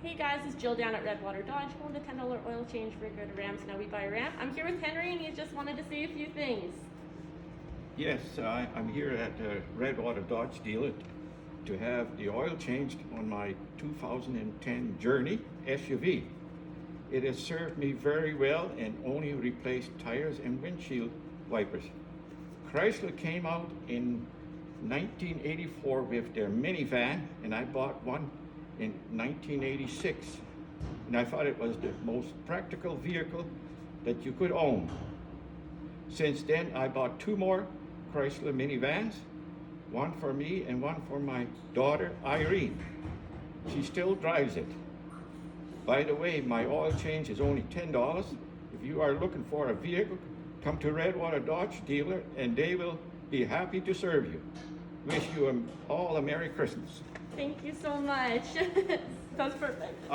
Hey guys, it's Jill down at Redwater Dodge. Going to $10 oil change for a good Ram, so now we buy a Ram. I'm here with Henry and he just wanted to say a few things. Yes, I'm here at Redwater Dodge dealer to have the oil changed on my 2010 Journey SUV. It has served me very well and only replaced tires and windshield wipers. Chrysler came out in 1984 with their minivan, and I bought one in 1986. And I thought it was the most practical vehicle that you could own. Since then, I bought two more Chrysler minivans, one for me and one for my daughter, Irene. She still drives it. By the way, my oil change is only $10. If you are looking for a vehicle, come to Redwater Dodge dealer and they will be happy to serve you. Wish you all a Merry Christmas. Thank you so much. That's perfect.